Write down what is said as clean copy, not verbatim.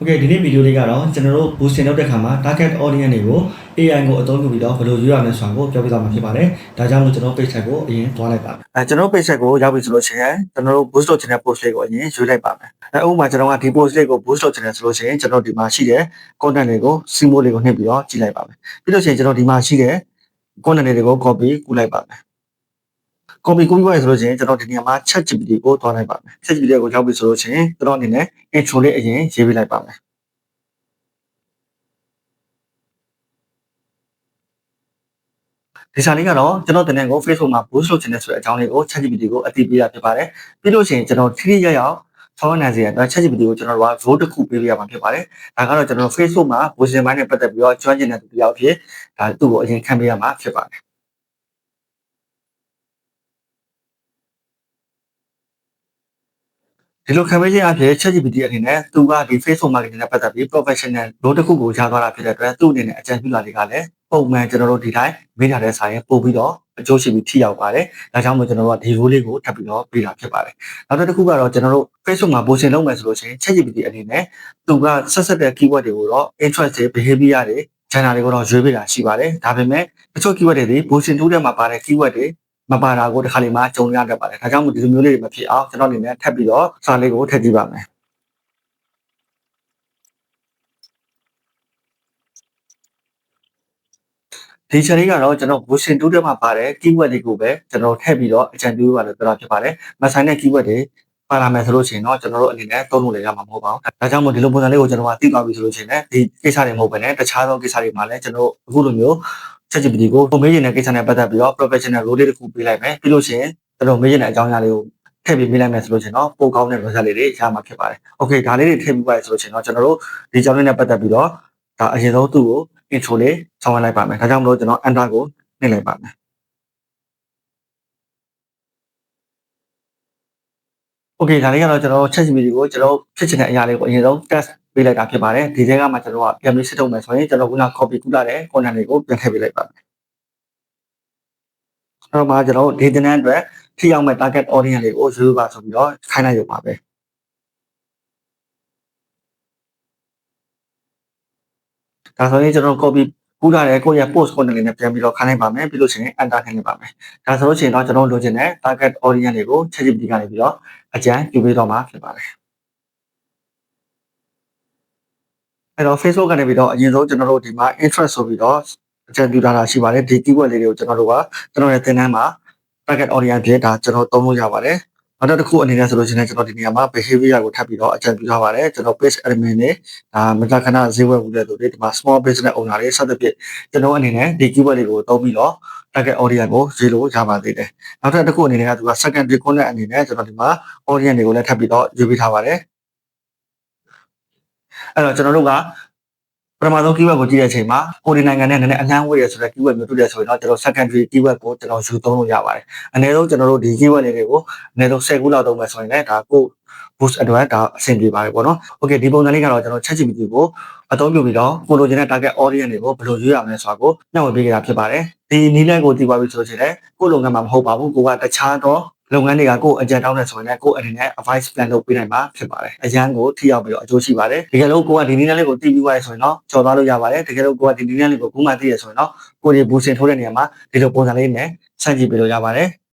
โอเคဒီနေ့ဗီဒီယိုလေးကတော့ကျွန်တော်တို့ boosting လုပ်တဲ့ခါမှာ target audience တွေကို AI ကိုအသုံးပြုပြီးတော့ဘယ်လိုရွေးရမလဲဆိုတာကိုပြောပြသွားမှာဖြစ်ပါတယ်။ဒါကြောင့်မို့ကျွန်တော် page tag ကိုအရင်သွားလိုက်ပါမယ်။ကျွန်တော် page tag ကိုရောက်ပြီဆိုလို့ရှိရင်ကျွန်တော်တို့ boost လုပ်ချင်တဲ့ post လေးကိုအရင်ရွေးလိုက်ပါမယ်။ဥပမာကျွန်တော်ကဒီ post လေးကို boost လုပ်ချင်တယ်ဆိုလို့ရှိရင်ကျွန်တော်ဒီမှာရှိတဲ့ content တွေကို symbol လေးကိုနှိပ်ပြီးတော့ကြည့်လိုက်ပါမယ်။ပြီးလို့ရှိရင်ကျွန်တော်ဒီမှာရှိတဲ့ content တွေကို copy ကူးလိုက်ပါမယ်။ copy ကူးပြီးဆိုလို့ရှိရင်ကျွန်တော်ဒီနေရာမှာ ChatGPT ကိုသွားလိုက်ပါမယ်။ ChatGPT ကိုရောက်ပြီဆိုလို့ရှိရင်ကျွန်တော်အနေနဲ့ intro လေးအရင်ရေးပေးလိုက်ပါမယ်။ဒီစာလေးကတော့ကျွန်တော်တင်တဲ့ကို Facebook မှာ boost လုပ်ချင်တဲ့ဆိုတဲ့အကြောင်းလေးကို ChatGPT ကိုအသိပေးတာဖြစ်ပါတယ်။ပြီးလို့ရှိရင်ကျွန်တော်ထိထိရောက်ရောက်ဆောင်းနိုင်စေရတဲ့ ChatGPT ကိုကျွန်တော်တို့က vote တစ်ခုပေးရမှာဖြစ်ပါတယ်။ဒါကတော့ကျွန်တော် Facebook မှာ boosting ပိုင်းနဲ့ပတ်သက်ပြီးတော့ကျွမ်းကျင်တဲ့သူတစ်ယောက်ဖြစ်ဒါသူ့ကိုအရင်ခံပေးရမှာဖြစ်ပါတယ်။ဒီလိုခံပေးခြင်းအဖြစ် ChatGPT အနေနဲ့သူကဒီ Facebook marketing နဲ့ပတ်သက်ပြီး professional role တစ်ခုကိုရသွားတာဖြစ်တဲ့အတွက်သူ့အနေနဲ့အကြံပြုလာတွေကလည်းပုံမှန်ကျွန်တော်တို့ဒီတိုင်းမေးထားတဲ့စာရင်ပို့ပြီးတော့အကျိုးရှိပြီးထိရောက်ပါတယ်။ဒါကြောင့်မို့ကျွန်တော်တို့ကဒီ role လေးကိုထပ်ပြီးတော့ပေးတာဖြစ်ပါတယ်။နောက်တစ်ခုကတော့ကျွန်တော်တို့ Facebook မှာ boosting လုပ်မယ်ဆိုလို့ရှိရင် ChatGPT အနေနဲ့သူကဆက်တဲ့ keyword တွေကိုတော့ interest တွေ behavior တွေ channel တွေကိုတော့ရွေးပေးတာရှိပါတယ်။ဒါပေမဲ့တချို့ keyword တွေ boosting tool ထဲမှာပါတဲ့ keyword တွေမပါတာကိုတစ်ခါလေမှကြုံရတတ်ပါတယ်။ဒါကြောင့်မို့ဒီလိုမျိုးလေးတွေမဖြစ်အောင်ကျွန်တော်အနေနဲ့ထပ်ပြီးတော့စာလေးကိုထည့်ကြည့်ပါမယ်။ဒီချက်လေးကတော့ကျွန်တော် boosting tool ထဲမှာပါတဲ့ keyword တွေကိုပဲကျွန်တော်ထည့်ပြီးတော့အကြံပြုရလို့ပြောတာဖြစ်ပါတယ်။မဆိုင်တဲ့ keyword တွေပါလာမယ်ဆိုလို့ရှိရင်တော့ကျွန်တော်တို့အနေနဲ့သုံးလို့လည်းရမှာမဟုတ်ပါဘူး။ဒါကြောင့်မို့ဒီလိုပုံစံလေးကိုကျွန်တော်ကသိသွားပြီဆိုလို့ရှိရင်လည်းဒီကိစ္စတွေမဟုတ်ဘဲနဲ့တခြားသောကိစ္စတွေမှာလည်းကျွန်တော်အခုလိုမျိုး ChatGPT ကိုပုံမေးနေတဲ့ကိစ္စနဲ့ပတ်သက်ပြီးတော့ professional role လေးတစ်ခုပေးလိုက်မယ်ပြီးလို့ရှိရင်ကျွန်တော်မေးနေတဲ့အကြောင်းအရာလေးကိုထည့်ပြီးမေးလိုက်မယ်ဆိုလို့ရှိရင်တော့ပိုကောင်းတဲ့ result လေးတွေရမှာဖြစ်ပါတယ်။ Okay ဒါလေးတွေထည့်ပြီးပါဆိုလို့ရှိရင်တော့ကျွန်တော်တို့ဒီအကြောင်းလေးနဲ့ပတ်သက်ပြီးတော့ဒါအရင်ဆုံးသူ့ကို intro လေးဆောင်ရလိုက်ပါမယ်။ဒါကြောင့်မလို့ကျွန်တော် enter ကိုနှိပ်လိုက်ပါမယ်။ Okay ဒါလေးကတော့ကျွန်တော် ChatGPT ကိုကျွန်တော်ဖြစ်ချင်တဲ့အရာလေးကိုအရင်ဆုံး test ပေးလိုက်တာဖြစ်ပါတယ်။ဒီထဲကမှကျွန်တော်ကပြန်ပြီးစစ်ထုတ်မယ်ဆိုရင်ကျွန်တော်ခုန copy ကူးလာတဲ့ content တွေကိုပြန်ထည့်ပေးလိုက်ပါမယ်။အဲ့တော့မှကျွန်တော်ဒီသင်တန်းအတွက်ထိရောက်မဲ့ target audience တွေကိုရွေးပါဆိုပြီးတော့ခိုင်းလိုက်ရုံပါပဲဒါဆိုရင်ကျွန်တော် copy ကူးလာတဲ့ကိုယ့်ရဲ့ post content လေးနဲ့ပြန်ပြီးတော့ခိုင်းလိုက်ပါမယ်ပြီးလို့ရှိရင် enter နှိပ်လိုက်ပါမယ်ဒါဆိုလို့ရှိရင်တော့ကျွန်တော်လိုချင်တဲ့ target audience တွေကို ChatGPT ကနေပြီးတော့အကြံပြုပေးတော့မှာဖြစ်ပါတယ်အဲ့တော့ Facebook ကနေပြီးတော့အရင်ဆုံးကျွန်တော်တို့ဒီမှာ interest ဆိုပြီးတော့အကြံပြုထားတာရှိပါတယ်ဒီ keyword လေးတွေကိုကျွန်တော်တို့ကကျွန်တော်ရဲ့သင်တန်းမှာ target audience ဖြစ်ဒါကျွန်တော်သုံးလို့ရပါတယ်နောက်တစ်ခုအနေနဲ့ဆိုလို့ရှိရင်ကျွန်တော်ဒီနေရာမှာ behavior ကိုထပ်ပြီးတော့အကြံပြုထားပါတယ်ကျွန်တော် page admin တွေမကြာခဏဈေးဝယ်မှုတဲ့သူတွေဒီမှာ small business owner တွေစသဖြင့်ကျွန်တော်အနေနဲ့ဒီ keyword တွေကိုသုံးပြီးတော့ target audience ကိုရွေးလို့ရပါသေးတယ်နောက်တစ်ခုအနေနဲ့ကသူက secondary content အနေနဲ့ကျွန်တော်ဒီမှာ audience တွေကိုလည်းထပ်ပြီးတော့ရွေးပေးထားပါတယ်အဲ့တော့ကျွန်တော်တို့ကပထမဆုံး keyword ကိုကြည့်တဲ့အချိန်မှာကိုဒီနိုင်ငံနဲ့နည်းနည်းအနှမ်းဝေးရဆိုတဲ့ keyword မျိုးတွေ့တယ်ဆိုရင်တော့ကျွန်တော် secondary keyword ကိုကျွန်တော်ယူသုံးလို့ရပါတယ်အနည်းဆုံးကျွန်တော်တို့ဒီ keyword တွေကိုအနည်းဆုံး10ခုလောက်သုံးမယ်ဆိုရင်လည်းဒါကို boost အတွက်ဒါအဆင်ပြေပါတယ်ပေါ့နော် okay ဒီပုံစံလေးကတော့ကျွန်တော် ChatGPT ကိုအသုံးပြုပြီးတော့ကိုလိုချင်တဲ့ target audience တွေကိုဘယ်လိုရွေးရမလဲဆိုတာကိုညှောက်ဝေပေးကြတာဖြစ်ပါတယ်ဒီနည်းလမ်းကိုသိသွားပြီဆိုရင်လည်းကိုလုပ်ငန်းမှာမဟုတ်ပါဘူးကိုကတခြားသောလုပ်ငန်းတွေကကိုအကြံတောင်းနေဆိုရင်လည်းကိုအနေနဲ့ advice plan လုပ်ပေးနိုင်မှာဖြစ်ပါတယ်အရန်ကိုထိရောက်ပြီးတော့အကျိုးရှိပါတယ်တကယ်လို့ကိုကဒီနည်းလမ်းလေးကိုသိပြီးသွားရဆိုရင်တော့ကြော်သွားလို့ရပါတယ်တကယ်လို့ကိုကဒီနည်းလမ်းလေးကိုခုမှသိရဆိုရင်တော့ကိုဒီ boosting ထိုးတဲ့နေရာမှာဒီလိုပုံစံလေးနဲ့စမ်းကြည့်ပေးလို့ရပါတယ်